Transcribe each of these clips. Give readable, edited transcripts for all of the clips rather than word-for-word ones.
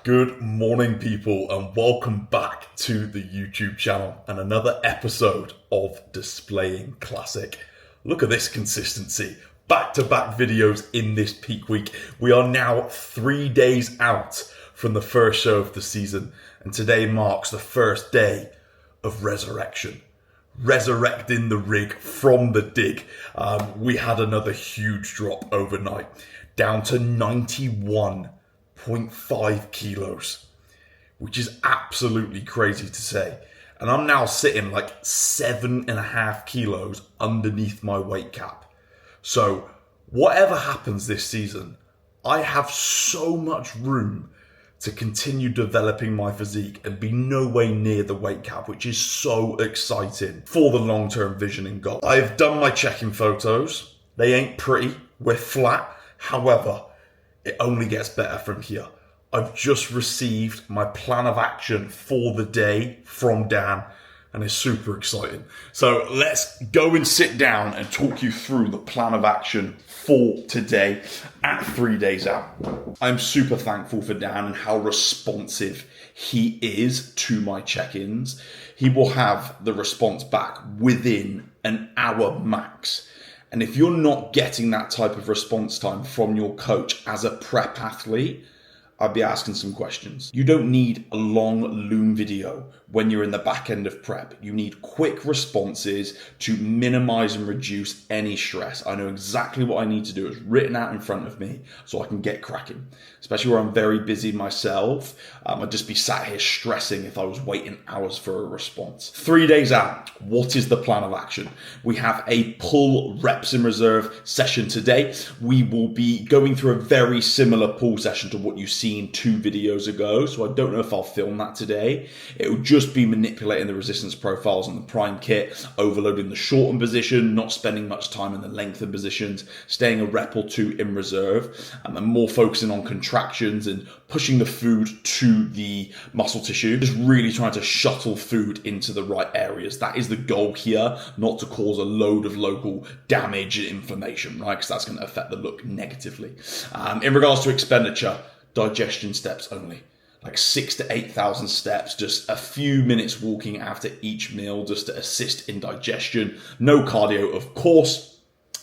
Good morning, people, and welcome back to the YouTube channel and another episode of Displaying Classic. Look at this consistency. Back-to-back videos in this peak week. We are now 3 days out from the first show of the season, and today marks the first day of resurrection. Resurrecting the rig from the dig. We had another huge drop overnight, down to 91.5 kilos, which is absolutely crazy to say. And I'm now sitting like 7.5 kilos underneath my weight cap. So whatever happens this season, I have so much room to continue developing my physique and be no way near the weight cap, which is so exciting for the long-term vision and goal. I've done my check-in photos. They ain't pretty, we're flat. However, it only gets better from here. I've just received my plan of action for the day from Dan, and it's super exciting. So let's go and sit down and talk you through the plan of action for today at 3 days out. I'm super thankful for Dan and how responsive he is to my check-ins. He will have the response back within an hour max. And if you're not getting that type of response time from your coach as a prep athlete, I'd be asking some questions. You don't need a long loom video when you're in the back end of prep. You need quick responses to minimize and reduce any stress. I know exactly what I need to do. It's written out in front of me so I can get cracking. Especially where I'm very busy myself. I'd just be sat here stressing if I was waiting hours for a response. 3 days out, what is the plan of action? We have a pull reps in reserve session today. We will be going through a very similar pull session to what you see 2 videos ago, so I don't know if I'll film that today. It will just be manipulating the resistance profiles on the prime kit, overloading the shortened position, not spending much time in the lengthened positions, staying a rep or 2 in reserve, and more focusing on contractions and pushing the food to the muscle tissue. Just really trying to shuttle food into the right areas. That is the goal here, not to cause a load of local damage and inflammation, right? Because that's going to affect the look negatively. In regards to expenditure, digestion steps only, like 6,000 to 8,000 steps, just a few minutes walking after each meal just to assist in digestion. No cardio, of course.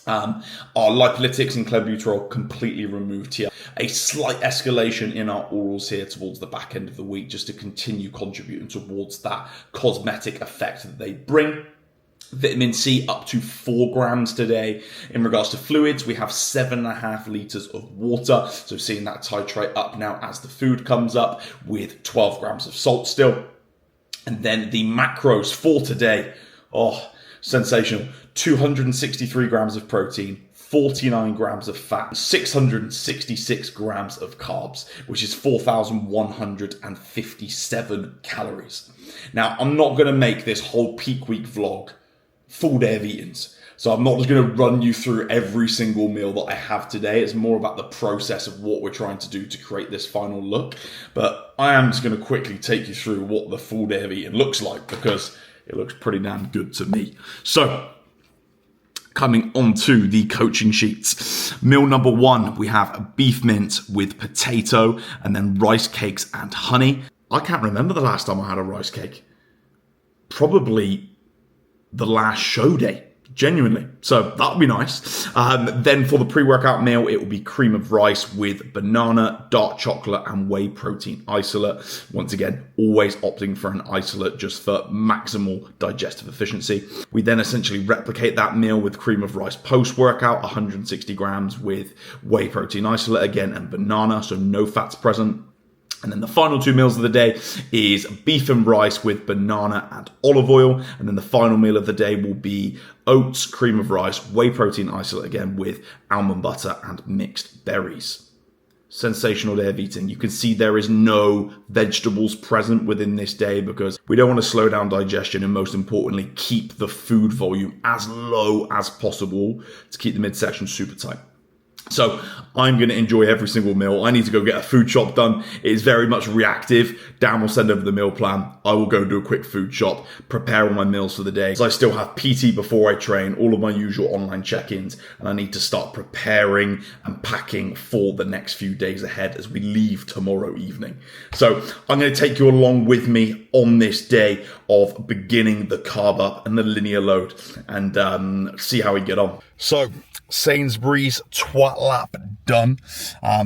Our lipolytics and clenbuterol completely removed here. A slight escalation in our orals here towards the back end of the week just to continue contributing towards that cosmetic effect that they bring. Vitamin C up to 4 grams today. In regards to fluids, we have 7.5 liters of water. So seeing that titrate up now as the food comes up with 12 grams of salt still. And then the macros for today, sensational. 263 grams of protein, 49 grams of fat, 666 grams of carbs, which is 4,157 calories. Now, I'm not going to make this whole peak week vlog full day of eatings. So I'm not just going to run you through every single meal that I have today. It's more about the process of what we're trying to do to create this final look. But I am just going to quickly take you through what the full day of eating looks like because it looks pretty damn good to me. So coming onto the coaching sheets. Meal number 1, we have a beef mince with potato and then rice cakes and honey. I can't remember the last time I had a rice cake. Probably the last show day, genuinely. So that would be nice. Then for the pre-workout meal, it will be cream of rice with banana, dark chocolate, and whey protein isolate. Once again, always opting for an isolate just for maximal digestive efficiency. We then essentially replicate that meal with cream of rice post-workout, 160 grams with whey protein isolate again and banana, so no fats present. And then the final 2 meals of the day is beef and rice with banana and olive oil. And then the final meal of the day will be oats, cream of rice, whey protein isolate again with almond butter and mixed berries. Sensational day of eating. You can see there is no vegetables present within this day because we don't want to slow down digestion and most importantly, keep the food volume as low as possible to keep the midsection super tight. So I'm going to enjoy every single meal. I need to go get a food shop done. It is very much reactive. Dan will send over the meal plan. I will go do a quick food shop, prepare all my meals for the day. So I still have PT before I train, all of my usual online check-ins, and I need to start preparing and packing for the next few days ahead as we leave tomorrow evening. So I'm going to take you along with me on this day of beginning the carb up and the linear load and see how we get on. So Sainsbury's twat lap done,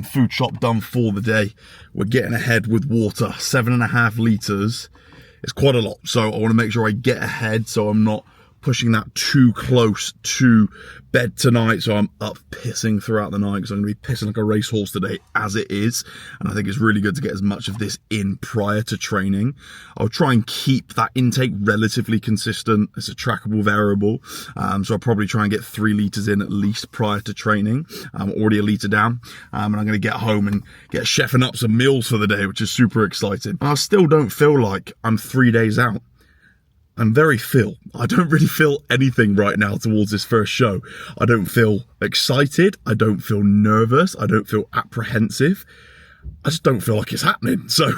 food shop done for the day. We're getting ahead with water, 7.5 litres. It's quite a lot, so I want to make sure I get ahead so I'm not pushing that too close to bed tonight, so I'm up pissing throughout the night because I'm going to be pissing like a racehorse today as it is, and I think it's really good to get as much of this in prior to training. I'll try and keep that intake relatively consistent. It's a trackable variable, so I'll probably try and get 3 litres in at least prior to training. I'm already a litre down, and I'm going to get home and get chefing up some meals for the day, which is super exciting. And I still don't feel like I'm 3 days out. I'm very Phil. I don't really feel anything right now towards this first show. I don't feel excited. I don't feel nervous. I don't feel apprehensive. I just don't feel like it's happening. So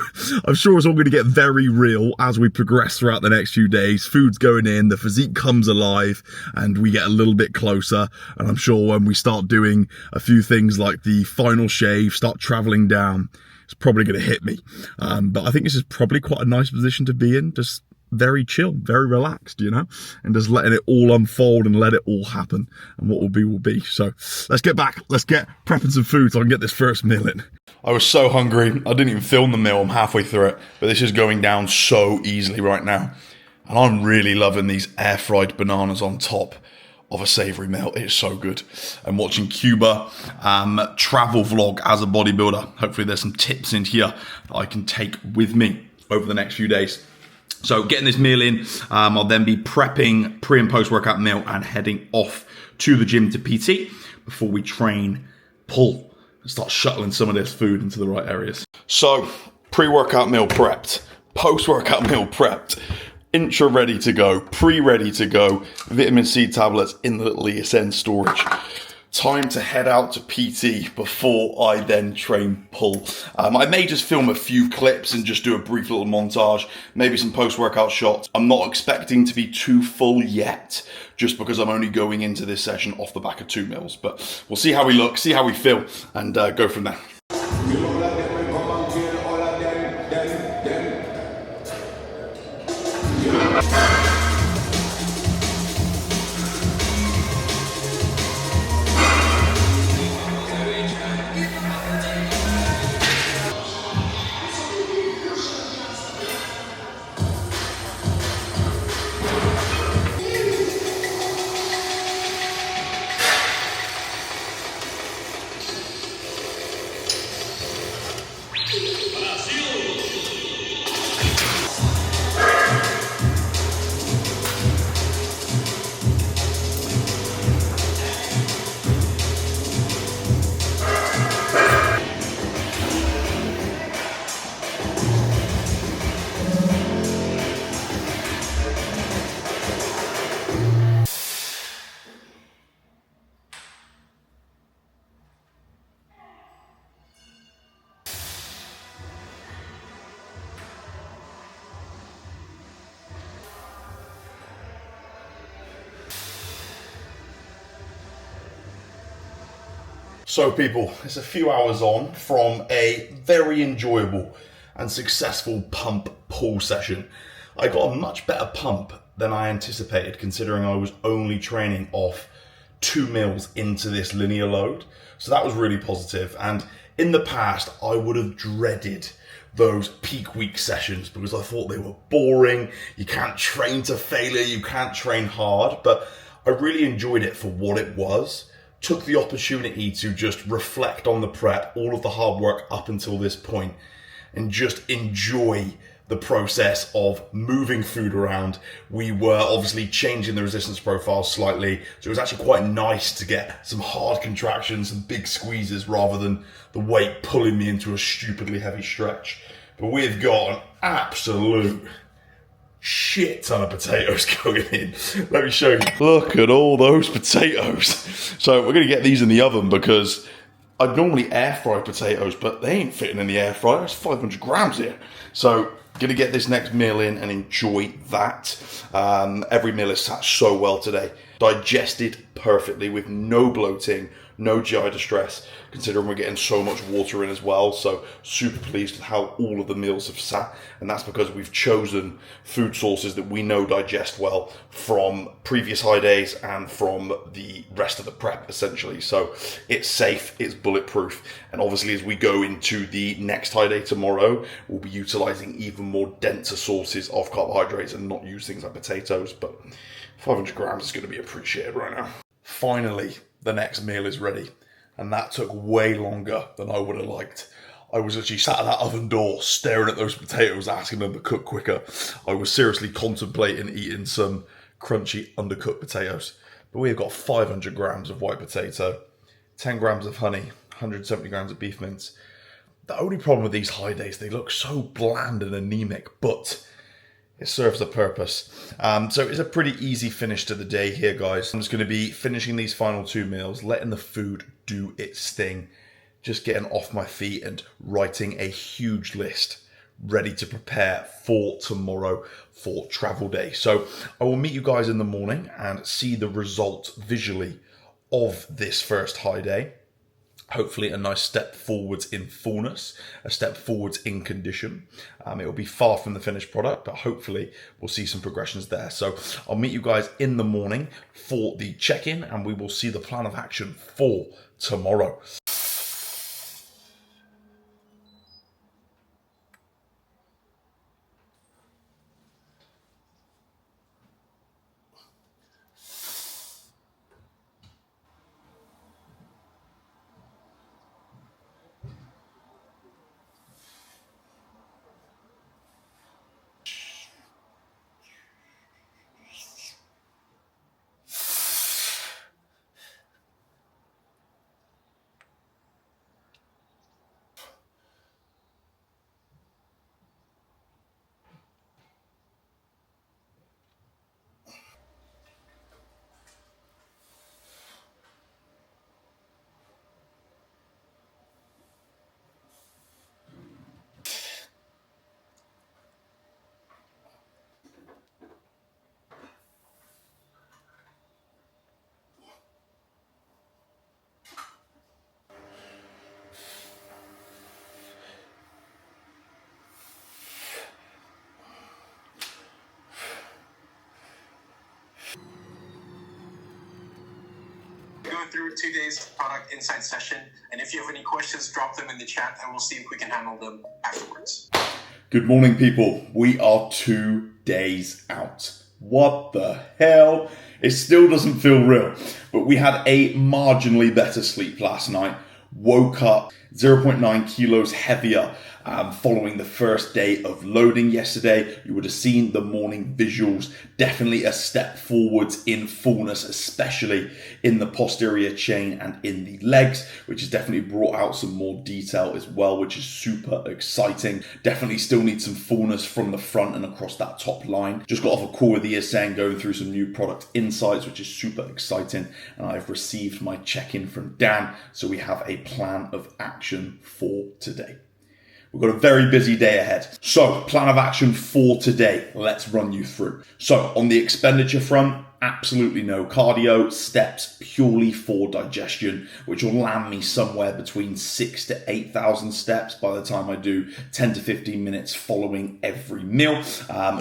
I'm sure it's all going to get very real as we progress throughout the next few days. Food's going in, the physique comes alive, and we get a little bit closer. And I'm sure when we start doing a few things like the final shave, start traveling down, it's probably going to hit me. But I think this is probably quite a nice position to be in. Just very chill, very relaxed, you know, and just letting it all unfold and let it all happen, and what will be will be. So let's get back, let's get prepping some food so I can get this first meal in. I was so hungry, I didn't even film the meal, I'm halfway through it, but this is going down so easily right now, and I'm really loving these air fried bananas on top of a savoury meal. It's so good. I'm watching Cuba travel vlog as a bodybuilder. Hopefully there's some tips in here that I can take with me over the next few days. So getting this meal in, I'll then be prepping pre and post workout meal and heading off to the gym to PT before we train pull and start shuttling some of this food into the right areas. So pre-workout meal prepped, post-workout meal prepped, intra ready to go, pre ready to go, vitamin C tablets in the little ESN storage. Time to head out to PT before I then train pull. I may just film a few clips and just do a brief little montage, maybe some post-workout shots. I'm not expecting to be too full yet, just because I'm only going into this session off the back of 2 meals. But we'll see how we look, see how we feel, and go from there. So people, it's a few hours on from a very enjoyable and successful pump pull session. I got a much better pump than I anticipated, considering I was only training off 2 meals into this linear load. So that was really positive. And in the past, I would have dreaded those peak week sessions because I thought they were boring. You can't train to failure, you can't train hard, but I really enjoyed it for what it was. Took the opportunity to just reflect on the prep, all of the hard work up until this point, and just enjoy the process of moving food around. We were obviously changing the resistance profile slightly, so it was actually quite nice to get some hard contractions and big squeezes rather than the weight pulling me into a stupidly heavy stretch. But we've got an absolute shit ton of potatoes going in. Let me show you. Look at all those potatoes. So we're gonna get these in the oven because I'd normally air fry potatoes, but they ain't fitting in the air fryer. There's 500 grams here. So gonna get this next meal in and enjoy that. Every meal is sat so well today. Digested perfectly with no bloating, no GI distress, considering we're getting so much water in as well. So super pleased with how all of the meals have sat. And that's because we've chosen food sources that we know digest well from previous high days and from the rest of the prep, essentially. So it's safe, it's bulletproof. And obviously as we go into the next high day tomorrow, we'll be utilizing even more denser sources of carbohydrates and not use things like potatoes. But 500 grams is going to be appreciated right now. Finally, the next meal is ready, and that took way longer than I would have liked. I was actually sat at that oven door staring at those potatoes, asking them to cook quicker. I was seriously contemplating eating some crunchy undercooked potatoes, but we've got 500 grams of white potato, 10 grams of honey, 170 grams of beef mince. The only problem with these high days, they look so bland and anemic, but it serves a purpose. So it's a pretty easy finish to the day here, guys. I'm just going to be finishing these final two meals, letting the food do its thing, just getting off my feet and writing a huge list ready to prepare for tomorrow for travel day. So I will meet you guys in the morning and see the result visually of this first high day. Hopefully a nice step forwards in fullness, a step forwards in condition. It will be far from the finished product, but hopefully we'll see some progressions there. So I'll meet you guys in the morning for the check-in, and we will see the plan of action for tomorrow. Go through 2 days product insight session, and if you have any questions, drop them in the chat and we'll see if we can handle them afterwards. Good morning, people. We are 2 days out. What the hell? It still doesn't feel real, but we had a marginally better sleep last night. Woke up 0.9 kilos heavier following the first day of loading yesterday. You would have seen the morning visuals. Definitely a step forwards in fullness, especially in the posterior chain and in the legs, which has definitely brought out some more detail as well, which is super exciting. Definitely still need some fullness from the front and across that top line. Just got off a call with ESN going through some new product insights, which is super exciting. And I've received my check-in from Dan, so we have a plan of action for today. We've got a very busy day ahead. So, plan of action for today. Let's run you through. So, on the expenditure front, absolutely no cardio, steps purely for digestion, which will land me somewhere between 6,000 to 8,000 steps by the time I do 10 to 15 minutes following every meal.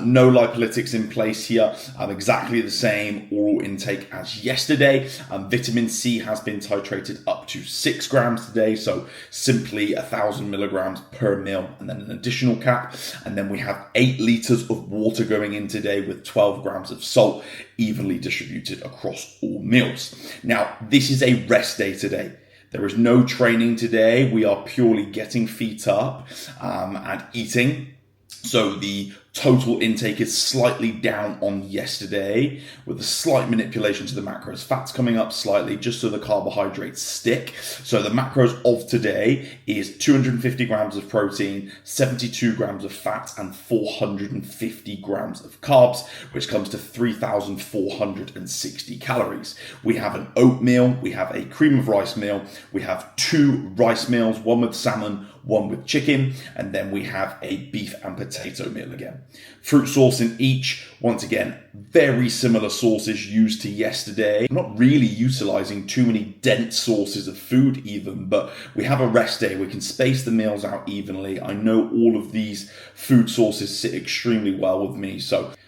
No lipolytics in place here. Exactly the same oral intake as yesterday. Vitamin C has been titrated up to 6 grams today, so simply 1,000 milligrams per meal, and then an additional cap. And then we have 8 liters of water going in today with 12 grams of salt, evenly distributed across all meals. Now, this is a rest day today. There is no training today. We are purely getting feet up and eating. So the Total intake is slightly down on yesterday with a slight manipulation to the macros. Fat's coming up slightly just so the carbohydrates stick. So the macros of today is 250 grams of protein, 72 grams of fat, and 450 grams of carbs, which comes to 3,460 calories. We have an oatmeal, we have a cream of rice meal, we have 2 rice meals, one with salmon, one with chicken, and then we have a beef and potato meal again. Fruit sauce in each. Once again, very similar sauces used to yesterday. I'm not really utilizing too many dense sources of food even, but we have a rest day. We can space the meals out evenly. I know all of these food sources sit extremely well with me,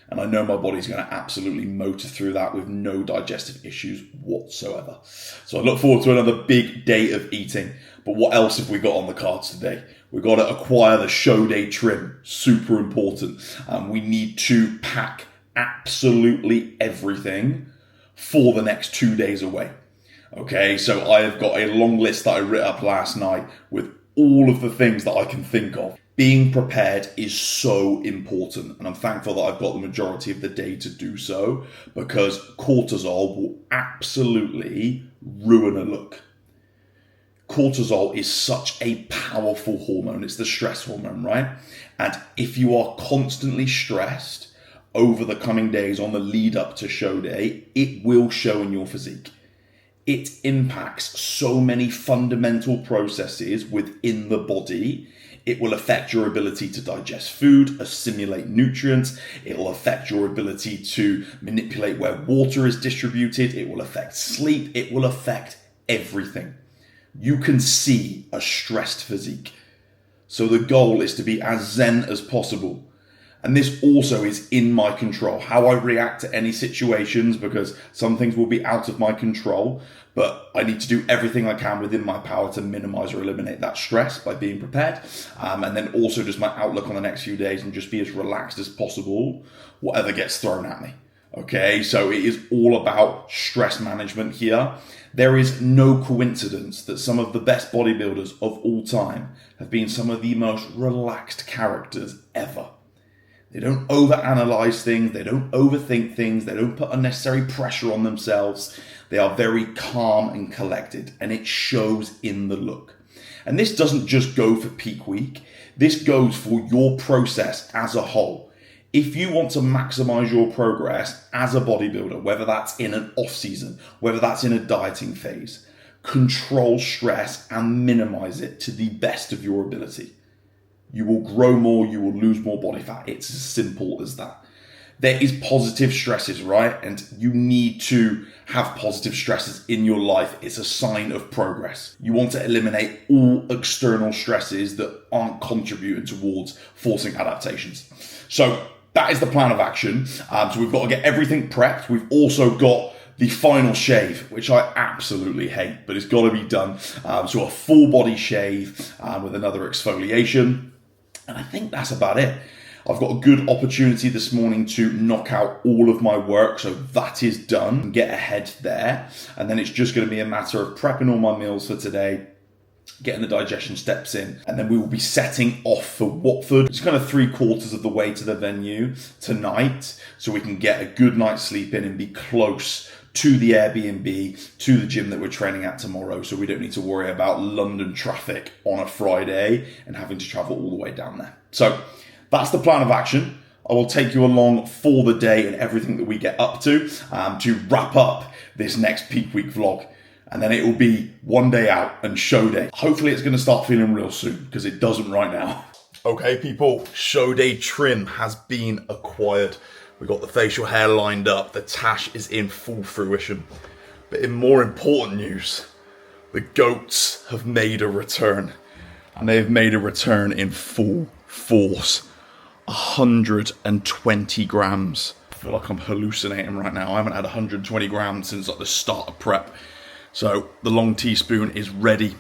and I know my body's going to absolutely motor through that with no digestive issues whatsoever. So I look forward to another big day of eating. But what else have we got on the cards today? We've got to acquire the show day trim. Super important. We need to pack absolutely everything for the next 2 days away. Okay, so I have got a long list that I writ up last night with all of the things that I can think of. Being prepared is so important, and I'm thankful that I've got the majority of the day to do so, because cortisol will absolutely ruin a look. Cortisol is such a powerful hormone. It's the stress hormone, right? And if you are constantly stressed over the coming days on the lead up to show day, it will show in your physique. It impacts so many fundamental processes within the body. It will affect your ability to digest food, assimilate nutrients. It will affect your ability to manipulate where water is distributed. It will affect sleep. It will affect everything. You can see a stressed physique. So the goal is to be as zen as possible. And this also is in my control, how I react to any situations, because some things will be out of my control, but I need to do everything I can within my power to minimize or eliminate that stress by being prepared. And then also just my outlook on the next few days and just be as relaxed as possible, whatever gets thrown at me. Okay, so it is all about stress management here. There is no coincidence that some of the best bodybuilders of all time have been some of the most relaxed characters ever. They don't overanalyze things, they don't overthink things, they don't put unnecessary pressure on themselves. They are very calm and collected, and it shows in the look. And this doesn't just go for peak week, this goes for your process as a whole. If you want to maximize your progress as a bodybuilder, whether that's in an off season, whether that's in a dieting phase, control stress and minimize it to the best of your ability. You will grow more, you will lose more body fat. It's as simple as that. There is positive stresses, right? And you need to have positive stresses in your life. It's a sign of progress. You want to eliminate all external stresses that aren't contributing towards forcing adaptations. So that is the plan of action. So we've got to get everything prepped. We've also got the final shave, which I absolutely hate, but it's got to be done. So a full body shave with another exfoliation. And I think that's about it. I've got a good opportunity this morning to knock out all of my work, so that is done and get ahead there. And then it's just going to be a matter of prepping all my meals for today, getting the digestion steps in, and then we will be setting off for Watford. It's kind of 3/4 of the way to the venue tonight, so we can get a good night's sleep in and be close to the Airbnb, to the gym that we're training at tomorrow, so we don't need to worry about London traffic on a Friday and having to travel all the way down there. So that's the plan of action. I will take you along for the day and everything that we get up to wrap up this next peak week vlog. And then it will be one day out and show day. Hopefully it's going to start feeling real soon, because it doesn't right now. Okay, people, show day trim has been acquired. We've got the facial hair lined up. The tash is in full fruition. But in more important news, the goats have made a return. And they have made a return in full force. 120 grams. I feel like I'm hallucinating right now. I haven't had 120 grams since like the start of prep. So the long teaspoon is ready.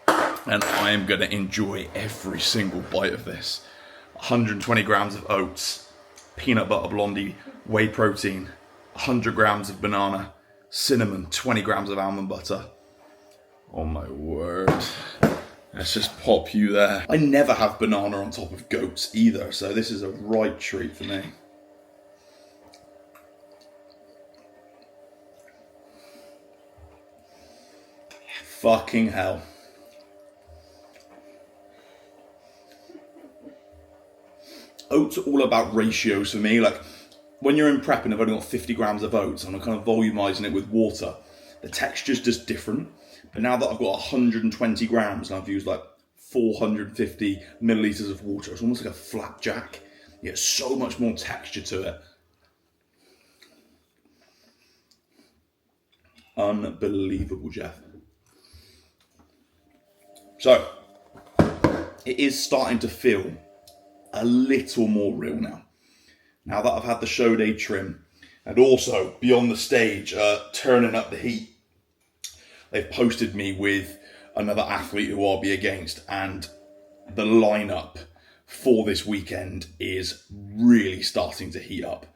And I am going to enjoy every single bite of this. 120 grams of oats. Peanut butter blondie, whey protein, 100 grams of banana, cinnamon, 20 grams of almond butter. Oh my word. Let's just pop you there. I never have banana on top of goats either, so this is a right treat for me. Fucking hell. Oats are all about ratios for me. Like, when you're in prep and I've only got 50 grams of oats and I'm kind of volumizing it with water, the texture's just different. But now that I've got 120 grams and I've used like 450 milliliters of water, it's almost like a flapjack. You get so much more texture to it. Unbelievable, Jeff. So, it is starting to feel a little more real now. Now that I've had the show day trim, and also beyond the stage, turning up the heat, they've posted me with another athlete who I'll be against, and the lineup for this weekend is really starting to heat up.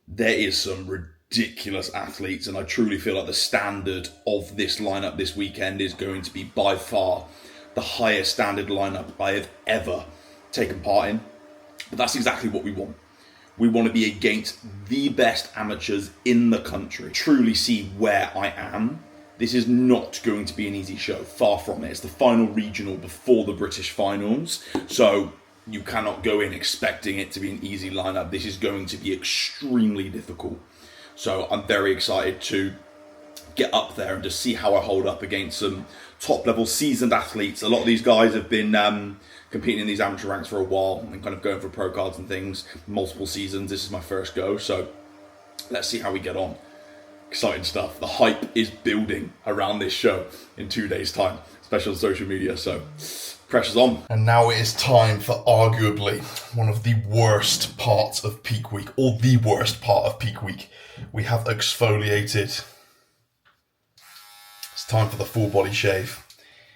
There is some ridiculous athletes, and I truly feel like the standard of this lineup this weekend is going to be by far the highest standard lineup I have ever taken part in. But that's exactly what we want. We want to be against the best amateurs in the country. Truly see where I am. This is not going to be an easy show, far from it. It's the final regional before the British finals, so you cannot go in expecting it to be an easy lineup. This is going to be extremely difficult. So I'm very excited to get up there and just see how I hold up against some top level seasoned athletes. A lot of these guys have been competing in these amateur ranks for a while and kind of going for pro cards and things, multiple seasons. This is my first go, so let's see how we get on. Exciting stuff. The hype is building around this show in 2 days' time, especially on social media, so pressure's on. And now it is time for arguably one of the worst parts of peak week, or the worst part of peak week. We have exfoliated. It's time for the full body shave.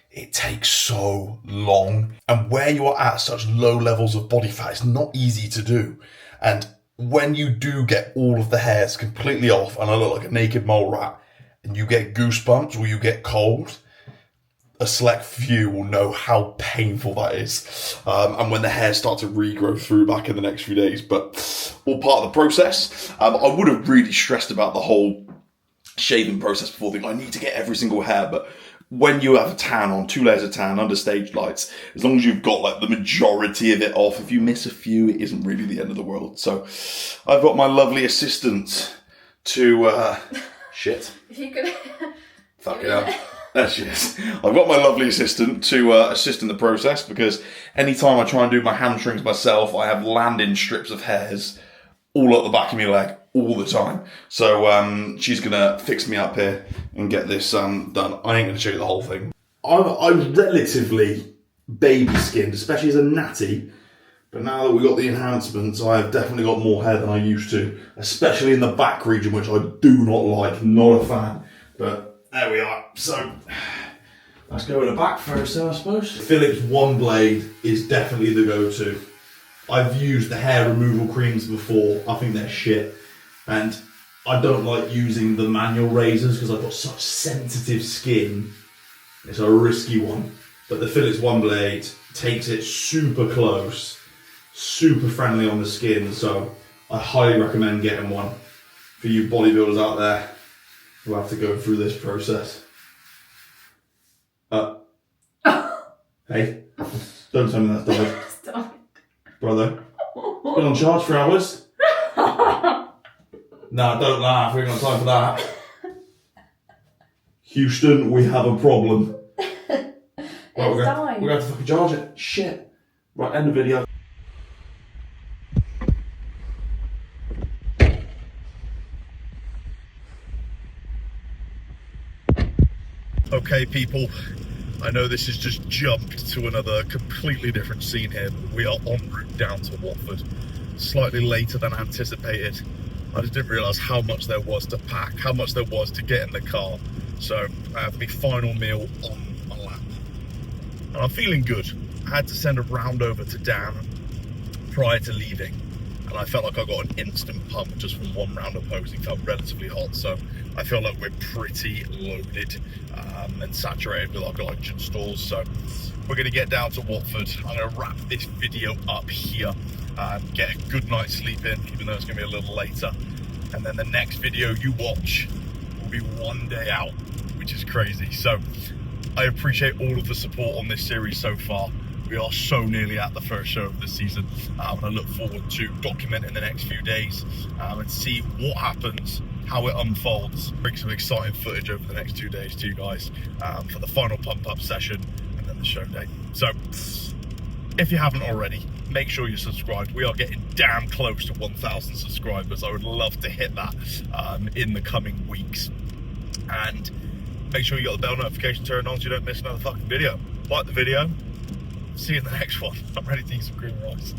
It takes so long, and where you are at such low levels of body fat, it's not easy to do. And when you do get all of the hairs completely off and I look like a naked mole rat, and you get goosebumps or you get cold, a select few will know how painful that is. And when the hairs start to regrow through back in the next few days, but all part of the process. I would have really stressed about the whole shaving process before, thinking I need to get every single hair, but when you have a tan on, 2 layers of tan under stage lights, as long as you've got like the majority of it off, if you miss a few, it isn't really the end of the world. So I've got my lovely assistant to shit. If you could fuck it up. There she is. I've got my lovely assistant to assist in the process, because anytime I try and do my hamstrings myself, I have landing strips of hairs all up the back of my leg all the time. So she's gonna fix me up here and get this done. I ain't gonna show you the whole thing. I'm relatively baby skinned, especially as a natty. But now that we've got the enhancements, I have definitely got more hair than I used to, especially in the back region, which I do not like, not a fan. But there we are. So let's go with the back first, I suppose. Philips One Blade is definitely the go-to. I've used the hair removal creams before. I think they're shit. And I don't like using the manual razors because I've got such sensitive skin. It's a risky one. But the Philips One Blade takes it super close, super friendly on the skin. So I highly recommend getting one for you bodybuilders out there who have to go through this process. Hey, don't tell me that's died. Stop. Brother, been on charge for hours. No, don't laugh, we ain't got time for that. Houston, we have a problem. Right, we're going to have to fucking charge it. Shit. Right, end the video. Okay, people, I know this has just jumped to another completely different scene here, but we are en route down to Watford. Slightly later than anticipated. I just didn't realise how much there was to pack, how much there was to get in the car. So I have my final meal on my lap. And I'm feeling good. I had to send a round over to Dan prior to leaving. and I felt like I got an instant pump just from one round of posing. Felt relatively hot, so I feel like we're pretty loaded and saturated with our glycogen stores. So we're going to get down to Watford. I'm going to wrap this video up here, get a good night's sleep in, even though it's going to be a little later. And then the next video you watch will be one day out, which is crazy. So I appreciate all of the support on this series so far. We are so nearly at the first show of the season. And I look forward to documenting the next few days and see what happens, how it unfolds. Bring some exciting footage over the next 2 days to you guys for the final pump up session and then the show day. So if you haven't already, make sure you're subscribed. We are getting damn close to 1,000 subscribers. I would love to hit that in the coming weeks. And make sure you got the bell notification turned on so you don't miss another fucking video. Like the video. See you in the next one. I'm ready to eat some green rice.